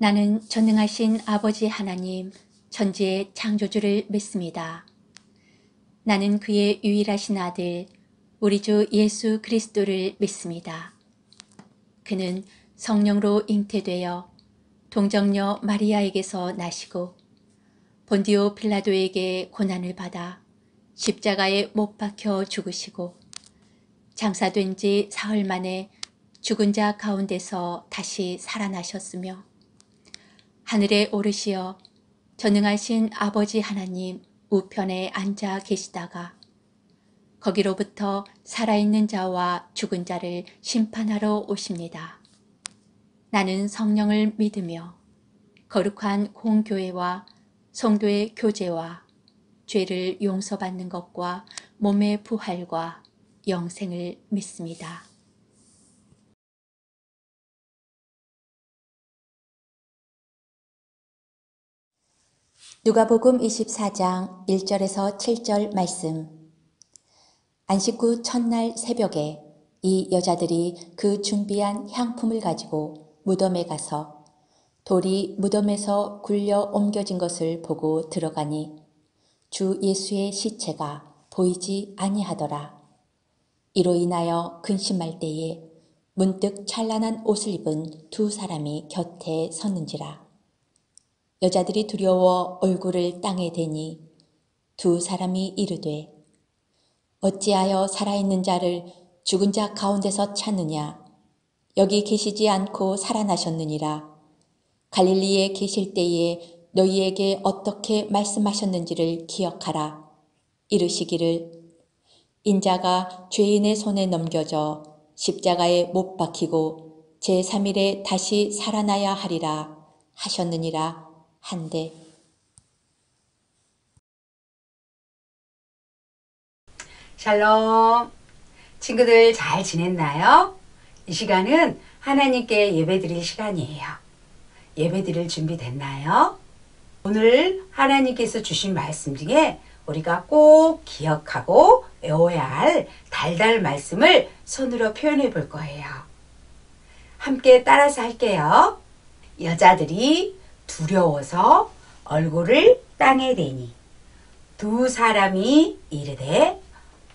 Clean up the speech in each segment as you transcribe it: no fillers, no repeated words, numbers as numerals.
나는 전능하신 아버지 하나님, 천지의 창조주를 믿습니다. 나는 그의 유일하신 아들, 우리 주 예수 그리스도를 믿습니다. 그는 성령으로 잉태되어 동정녀 마리아에게서 나시고 본디오 빌라도에게 고난을 받아 십자가에 못 박혀 죽으시고 장사된 지 사흘 만에 죽은 자 가운데서 다시 살아나셨으며 하늘에 오르시어 전능하신 아버지 하나님 우편에 앉아 계시다가 거기로부터 살아있는 자와 죽은 자를 심판하러 오십니다. 나는 성령을 믿으며 거룩한 공교회와 성도의 교제와 죄를 용서받는 것과 몸의 부활과 영생을 믿습니다. 누가복음 24장 1절에서 7절 말씀. 안식 후 첫날 새벽에 이 여자들이 그 준비한 향품을 가지고 무덤에 가서 돌이 무덤에서 굴려 옮겨진 것을 보고 들어가니 주 예수의 시체가 보이지 아니하더라. 이로 인하여 근심할 때에 문득 찬란한 옷을 입은 두 사람이 곁에 섰는지라. 여자들이 두려워 얼굴을 땅에 대니 두 사람이 이르되 어찌하여 살아있는 자를 죽은 자 가운데서 찾느냐. 여기 계시지 않고 살아나셨느니라. 갈릴리에 계실 때에 너희에게 어떻게 말씀하셨는지를 기억하라. 이르시기를 인자가 죄인의 손에 넘겨져 십자가에 못 박히고 제3일에 다시 살아나야 하리라 하셨느니라 한데. 샬롬. 친구들 잘 지냈나요? 이 시간은 하나님께 예배드릴 시간이에요. 예배드릴 준비 됐나요? 오늘 하나님께서 주신 말씀 중에 우리가 꼭 기억하고 외워야 할 달달 말씀을 손으로 표현해 볼 거예요. 함께 따라서 할게요. 여자들이 두려워서 얼굴을 땅에 대니 두 사람이 이르되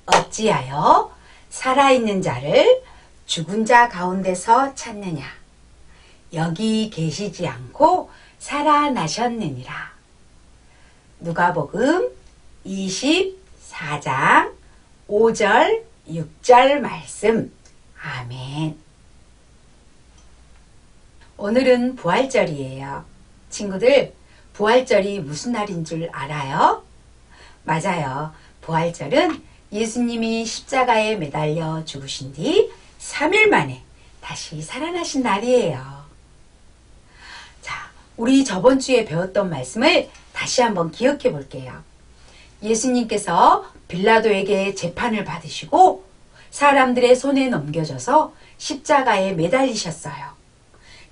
어찌하여 살아있는 자를 죽은 자 가운데서 찾느냐. 여기 계시지 않고 살아나셨느니라. 누가복음 24장 5절 6절 말씀. 아멘. 오늘은 부활절이에요. 친구들, 부활절이 무슨 날인 줄 알아요? 맞아요. 부활절은 예수님이 십자가에 매달려 죽으신 뒤 3일 만에 다시 살아나신 날이에요. 자, 우리 저번 주에 배웠던 말씀을 다시 한번 기억해 볼게요. 예수님께서 빌라도에게 재판을 받으시고 사람들의 손에 넘겨져서 십자가에 매달리셨어요.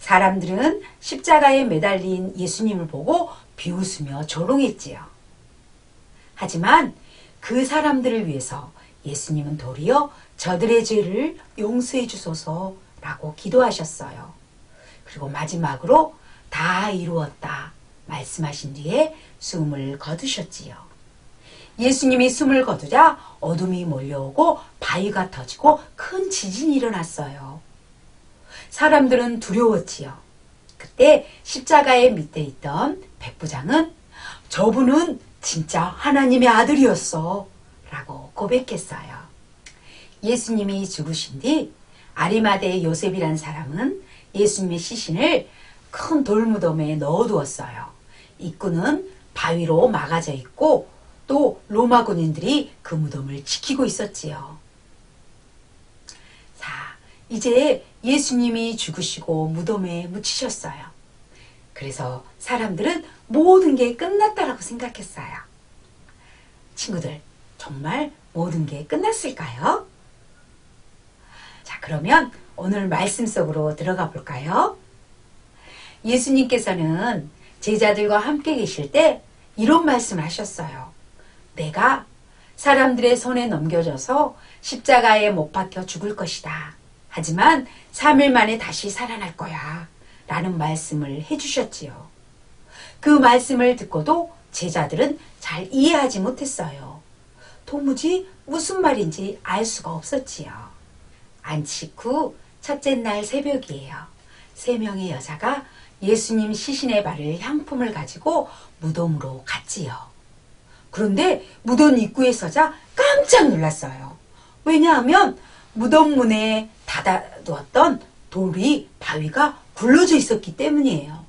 사람들은 십자가에 매달린 예수님을 보고 비웃으며 조롱했지요. 하지만 그 사람들을 위해서 예수님은 도리어 저들의 죄를 용서해 주소서라고 기도하셨어요. 그리고 마지막으로 다 이루었다 말씀하신 뒤에 숨을 거두셨지요. 예수님이 숨을 거두자 어둠이 몰려오고 바위가 터지고 큰 지진이 일어났어요. 사람들은 두려웠지요. 그때 십자가의 밑에 있던 백부장은 저분은 진짜 하나님의 아들이었어 라고 고백했어요. 예수님이 죽으신 뒤 아리마대 요셉이란 사람은 예수님의 시신을 큰 돌무덤에 넣어두었어요. 입구는 바위로 막아져 있고 또 로마 군인들이 그 무덤을 지키고 있었지요. 자, 이제 예수님이 죽으시고 무덤에 묻히셨어요. 그래서 사람들은 모든 게 끝났다라고 생각했어요. 친구들, 정말 모든 게 끝났을까요? 자, 그러면 오늘 말씀 속으로 들어가 볼까요? 예수님께서는 제자들과 함께 계실 때 이런 말씀을 하셨어요. 내가 사람들의 손에 넘겨져서 십자가에 못 박혀 죽을 것이다. 하지만 3일 만에 다시 살아날 거야. 라는 말씀을 해주셨지요. 그 말씀을 듣고도 제자들은 잘 이해하지 못했어요. 도무지 무슨 말인지 알 수가 없었지요. 안식 후 첫째 날 새벽이에요. 3명의 여자가 예수님 시신의 발을 향품을 가지고 무덤으로 갔지요. 그런데 무덤 입구에 서자 깜짝 놀랐어요. 왜냐하면 무덤 문에 닫아두었던 돌이 바위가 굴러져 있었기 때문이에요.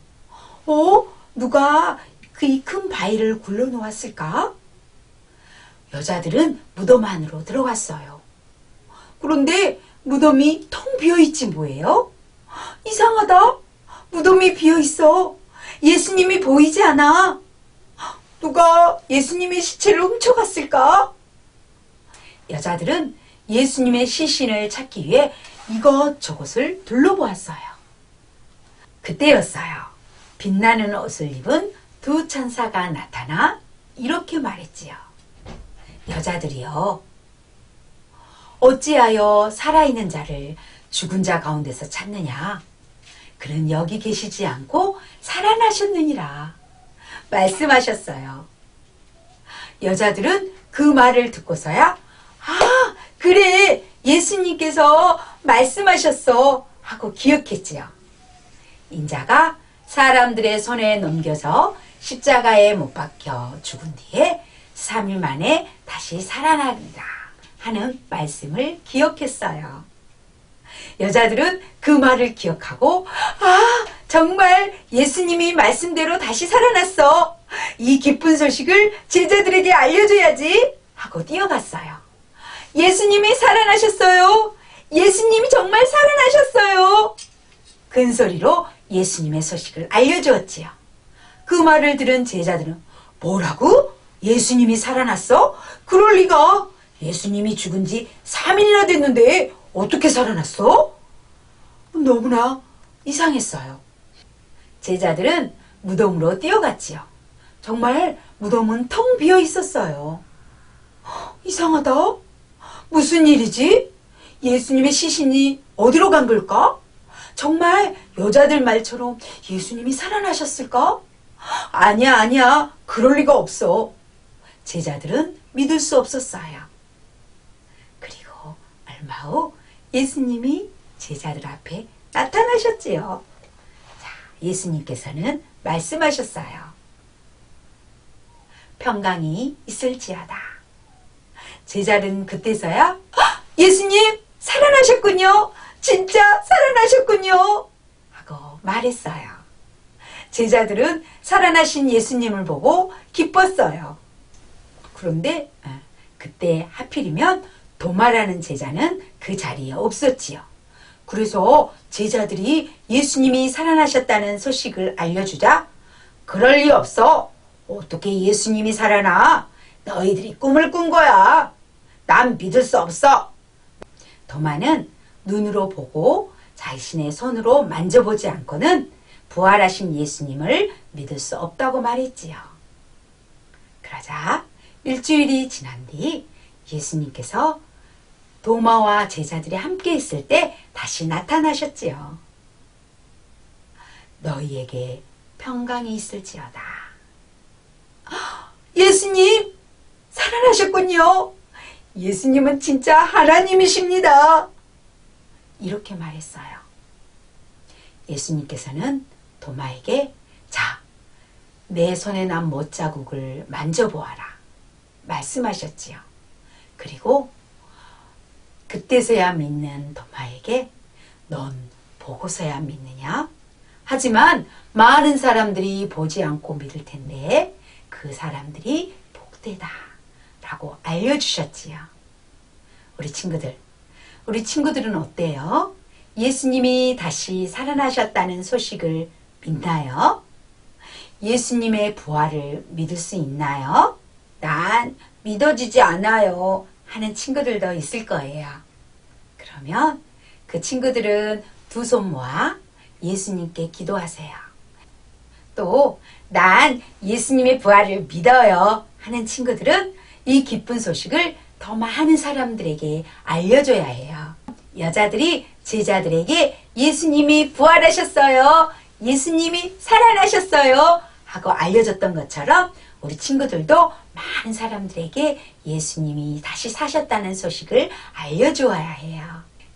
누가 그 큰 바위를 굴러 놓았을까? 여자들은 무덤 안으로 들어갔어요. 그런데 무덤이 텅 비어있지 뭐예요? 이상하다. 무덤이 비어있어. 예수님이 보이지 않아. 누가 예수님의 시체를 훔쳐갔을까? 여자들은 예수님의 시신을 찾기 위해 이것저것을 둘러보았어요. 그때였어요. 빛나는 옷을 입은 2 천사가 나타나 이렇게 말했지요. 여자들이여, 어찌하여 살아있는 자를 죽은 자 가운데서 찾느냐? 그는 여기 계시지 않고 살아나셨느니라 말씀하셨어요. 여자들은 그 말을 듣고서야 그래, 예수님께서 말씀하셨어 하고 기억했지요. 인자가 사람들의 손에 넘겨져 십자가에 못 박혀 죽은 뒤에 3일 만에 다시 살아나리라 하는 말씀을 기억했어요. 여자들은 그 말을 기억하고 정말 예수님이 말씀대로 다시 살아났어. 이 기쁜 소식을 제자들에게 알려줘야지 하고 뛰어갔어요. 예수님이 살아나셨어요. 예수님이 정말 살아나셨어요. 큰 소리로 예수님의 소식을 알려주었지요. 그 말을 들은 제자들은 뭐라고? 예수님이 살아났어? 그럴 리가. 예수님이 죽은 지 3일이나 됐는데 어떻게 살아났어? 너무나 이상했어요. 제자들은 무덤으로 뛰어갔지요. 정말 무덤은 텅 비어 있었어요. 이상하다. 무슨 일이지? 예수님의 시신이 어디로 간 걸까? 정말 여자들 말처럼 예수님이 살아나셨을까? 아니야. 그럴 리가 없어. 제자들은 믿을 수 없었어요. 그리고 얼마 후 예수님이 제자들 앞에 나타나셨지요. 자, 예수님께서는 말씀하셨어요. 평강이 있을지어다. 제자들은 그때서야 예수님 살아나셨군요. 진짜 살아나셨군요. 하고 말했어요. 제자들은 살아나신 예수님을 보고 기뻤어요. 그런데 그때 하필이면 도마라는 제자는 그 자리에 없었지요. 그래서 제자들이 예수님이 살아나셨다는 소식을 알려주자 그럴 리 없어. 어떻게 예수님이 살아나? 너희들이 꿈을 꾼 거야. 난 믿을 수 없어. 도마는 눈으로 보고 자신의 손으로 만져보지 않고는 부활하신 예수님을 믿을 수 없다고 말했지요. 그러자 일주일이 지난 뒤 예수님께서 도마와 제자들이 함께 있을 때 다시 나타나셨지요. 너희에게 평강이 있을지어다. 예수님 살아나셨군요. 예수님은 진짜 하나님이십니다. 이렇게 말했어요. 예수님께서는 도마에게 자, 내 손에 난 못자국을 만져보아라 말씀하셨지요. 그리고 그때서야 믿는 도마에게 넌 보고서야 믿느냐? 하지만 많은 사람들이 보지 않고 믿을 텐데 그 사람들이 복되다 라고 알려주셨지요. 우리 친구들은 어때요? 예수님이 다시 살아나셨다는 소식을 믿나요? 예수님의 부활을 믿을 수 있나요? 난 믿어지지 않아요 하는 친구들도 있을 거예요. 그러면 그 친구들은 2손 모아 예수님께 기도하세요. 또 난 예수님의 부활을 믿어요 하는 친구들은 이 기쁜 소식을 더 많은 사람들에게 알려줘야 해요. 여자들이 제자들에게 예수님이 부활하셨어요. 예수님이 살아나셨어요 하고 알려줬던 것처럼 우리 친구들도 많은 사람들에게 예수님이 다시 사셨다는 소식을 알려주어야 해요.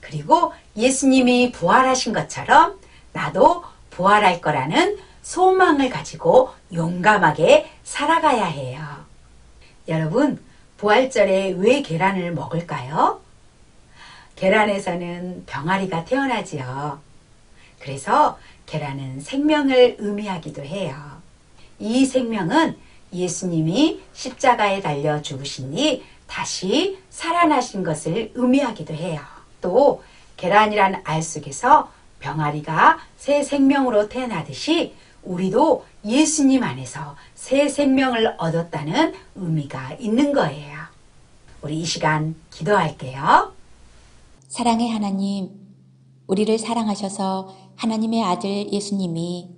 그리고 예수님이 부활하신 것처럼 나도 부활할 거라는 소망을 가지고 용감하게 살아가야 해요. 여러분, 부활절에 왜 계란을 먹을까요? 계란에서는 병아리가 태어나지요. 그래서 계란은 생명을 의미하기도 해요. 이 생명은 예수님이 십자가에 달려 죽으신 뒤 다시 살아나신 것을 의미하기도 해요. 또 계란이란 알 속에서 병아리가 새 생명으로 태어나듯이 우리도 예수님 안에서 새 생명을 얻었다는 의미가 있는 거예요. 우리 이 시간 기도할게요. 사랑의 하나님, 우리를 사랑하셔서 하나님의 아들 예수님이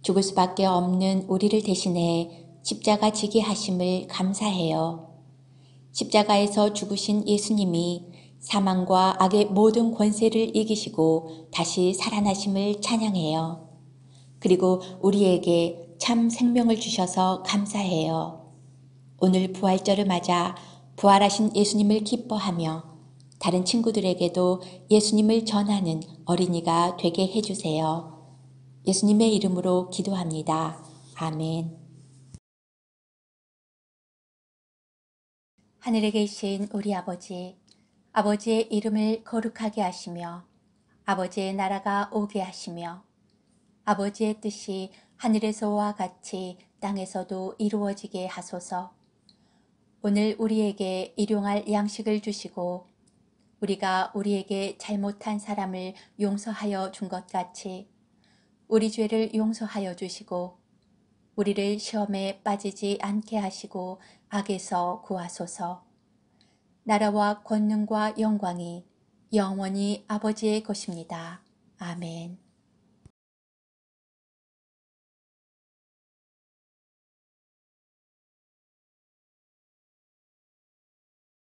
죽을 수밖에 없는 우리를 대신해 십자가 지게 하심을 감사해요. 십자가에서 죽으신 예수님이 사망과 악의 모든 권세를 이기시고 다시 살아나심을 찬양해요. 그리고 우리에게 참 생명을 주셔서 감사해요. 오늘 부활절을 맞아 부활하신 예수님을 기뻐하며 다른 친구들에게도 예수님을 전하는 어린이가 되게 해주세요. 예수님의 이름으로 기도합니다. 아멘. 하늘에 계신 우리 아버지, 아버지의 이름을 거룩하게 하시며 아버지의 나라가 오게 하시며 아버지의 뜻이 하늘에서와 같이 땅에서도 이루어지게 하소서. 오늘 우리에게 일용할 양식을 주시고 우리가 우리에게 잘못한 사람을 용서하여 준 것 같이 우리 죄를 용서하여 주시고 우리를 시험에 빠지지 않게 하시고 악에서 구하소서. 나라와 권능과 영광이 영원히 아버지의 것입니다. 아멘.